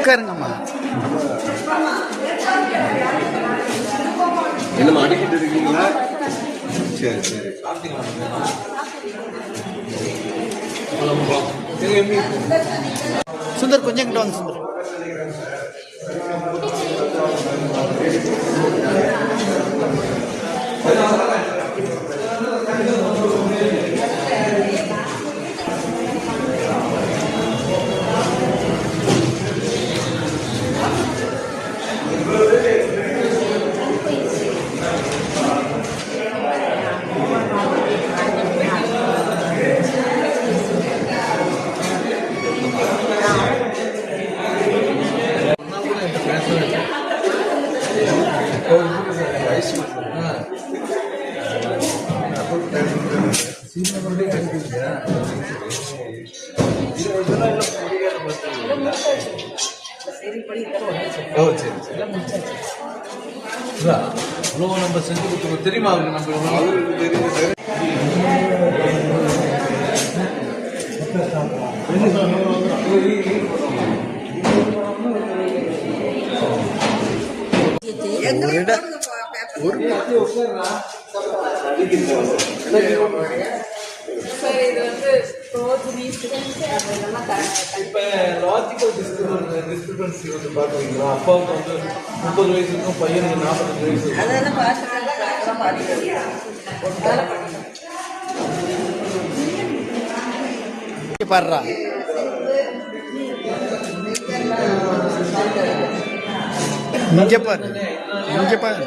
உட்காருங்கம்மா. என்னம்மா அடிக்கிட்டு இருக்கீங்களா? சரி சரி. சுந்தர் கொஞ்சம் கிட்ட வாங்க சுந்தர். நம்ம செஞ்சு கொடுத்துருவோம். தெரியுமா அவருக்கு? நம்ம அவருக்கு தெரியும். இப்போ லாஜிக்கல் டிஸ்கிரிபன்சி வந்து பார்க்குறீங்களா? அப்பாவுக்கு வந்து 30 வயசு இருக்கும், பையனுக்கு 45 வயசு. பாடுறா இங்கே பாரு, இங்கே பாரு.